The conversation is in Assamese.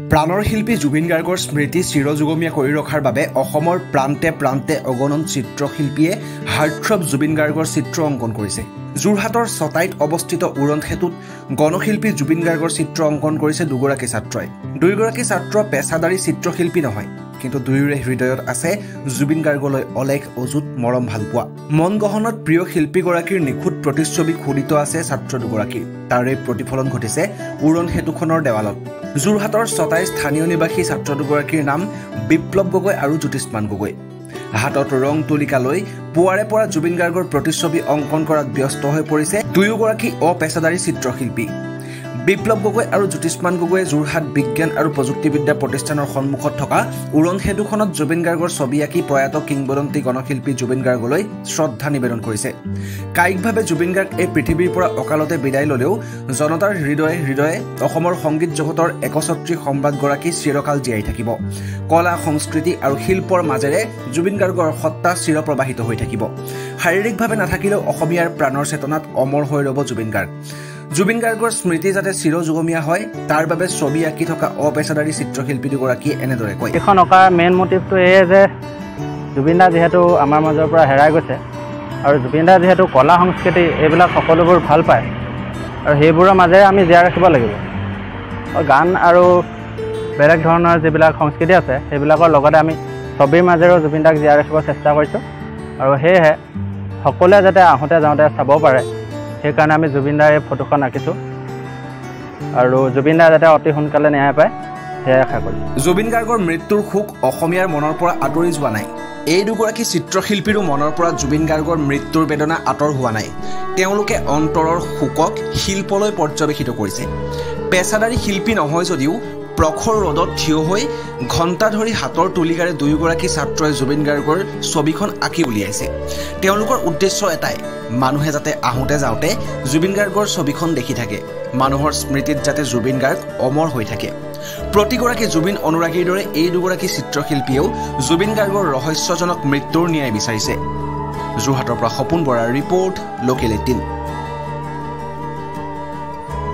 প্ৰাণৰ শিল্পী জুবিন গাৰ্গৰ স্মৃতি চিৰযুগমীয়া কৰি ৰখাৰ বাবে অসমৰ প্ৰান্তে প্ৰান্তে অগণন চিত্ৰশিল্পীয়ে হাৰ্টথ্ৰব জুবিন গাৰ্গৰ চিত্ৰ অংকন কৰিছে। যোৰহাটৰ ছটাইত অৱস্থিত উৰণ সেতুত গণশিল্পী জুবিন গাৰ্গৰ চিত্ৰ অংকন কৰিছে দুগৰাকী ছাত্ৰই। দুয়োগৰাকী ছাত্ৰ পেছাদাৰী চিত্ৰশিল্পী নহয়, কিন্তু দুয়োৰে হৃদয়ত আছে জুবিন গাৰ্গলৈ অলেখ অযুত মৰম ভালপোৱা। মন গহনত প্ৰিয় শিল্পীগৰাকীৰ নিখুঁত প্ৰতিচ্ছবি খোদিত আছে ছাত্ৰ দুগৰাকীৰ। তাৰে প্ৰতিফলন ঘটিছে উৰণ সেতুখনৰ দেৱালত। যোৰহাটৰ ছটাই স্থানীয় নিবাসী ছাত্ৰ দুগৰাকীৰ নাম বিপ্লৱ গগৈ আৰু জ্যোতিষ্মান গগৈ। হাতত ৰং তুলিকা লৈ পুৱাৰে পৰা জুবিন গাৰ্গৰ প্ৰতিচ্ছবি অংকন কৰাত ব্যস্ত হৈ পৰিছে দুয়োগৰাকী অপেছাদাৰী চিত্ৰশিল্পী। বিপ্লৱ গগৈ আৰু জ্যোতিষ্মান গগৈয়ে যোৰহাট বিজ্ঞান আৰু প্ৰযুক্তিবিদ্যা প্ৰতিষ্ঠানৰ সন্মুখত থকা উৰণ সেতুখনত জুবিন গাৰ্গৰ ছবি আঁকি প্ৰয়াত কিংবদন্তী গণশিল্পী জুবিন গাৰ্গলৈ শ্ৰদ্ধা নিবেদন কৰিছে। কায়িকভাৱে জুবিন গাৰ্গ এই পৃথিৱীৰ পৰা অকালতে বিদায় ল'লেও জনতাৰ হৃদয়ে হৃদয়ে অসমৰ সংগীত জগতৰ একছত্ৰী সম্ৰাটগৰাকী চিৰকাল জীয়াই থাকিব। কলা সংস্কৃতি আৰু শিল্পৰ মাজেৰে জুবিন গাৰ্গৰ সত্তা চিৰপ্ৰবাহিত হৈ থাকিব। শাৰীৰিকভাৱে নাথাকিলেও অসমীয়াৰ প্ৰাণৰ চেতনাত অমৰ হৈ ৰ'ব জুবিন গাৰ্গ। জুবিন গাৰ্গৰ স্মৃতি যাতে চিৰযুগমীয়া হয়, তাৰ বাবে ছবি আঁকি থকা অপেছাদাৰী চিত্ৰশিল্পী দুগৰাকীয়ে এনেদৰে কয়। এইখন অঁকাৰ মেইন মটিভটো এয়ে যে জুবিন দা যিহেতু আমাৰ মাজৰ পৰা হেৰাই গৈছে, আৰু জুবিন দা যিহেতু কলা সংস্কৃতি এইবিলাক সকলোবোৰ ভাল পায়, আৰু সেইবোৰৰ মাজেৰে আমি জীয়াই ৰাখিব লাগিব। গান আৰু বেলেগ ধৰণৰ যিবিলাক সংস্কৃতি আছে সেইবিলাকৰ লগতে আমি ছবিৰ মাজেৰেও জুবিন দাক জীয়াই ৰাখিব চেষ্টা কৰিছোঁ। আৰু সেয়েহে সকলোৱে যাতে আহোঁতে যাওঁতে চাব পাৰে, সেইকাৰণে আমি জুবিন দাৰ এই ফটোখন আঁকিছোঁ, আৰু জুবিন দা যাতে অতি সোনকালে ন্যায় পায় সেয়াই আশা কৰিছোঁ। জুবিন গাৰ্গৰ মৃত্যুৰ শোক অসমীয়াৰ মনৰ পৰা আঁতৰি যোৱা নাই। এই দুগৰাকী চিত্ৰশিল্পীৰো মনৰ পৰা জুবিন গাৰ্গৰ মৃত্যুৰ বেদনা আঁতৰ হোৱা নাই। তেওঁলোকে অন্তৰৰ শোকক শিল্পলৈ পৰ্যবেক্ষিত কৰিছে। পেছাদাৰী শিল্পী নহয় যদিও প্ৰখৰ ৰ'দত থিয় হৈ ঘণ্টা ধৰি হাতৰ তুলিকাৰে দুয়োগৰাকী ছাত্ৰই জুবিন গাৰ্গৰ ছবিখন আঁকি উলিয়াইছে। তেওঁলোকৰ উদ্দেশ্য এটাই, মানুহে যাতে আহোঁতে যাওঁতে জুবিন গাৰ্গৰ ছবিখন দেখি থাকে, মানুহৰ স্মৃতিত যাতে জুবিন গাৰ্গ অমৰ হৈ থাকে। প্ৰতিগৰাকী জুবিন অনুৰাগীৰ দৰে এই দুগৰাকী চিত্ৰশিল্পীয়েও জুবিন গাৰ্গৰ ৰহস্যজনক মৃত্যুৰ ন্যায় বিচাৰিছে। যোৰহাটৰ পৰা সপোন বৰাৰ ৰিপৰ্ট, লোকেল 18।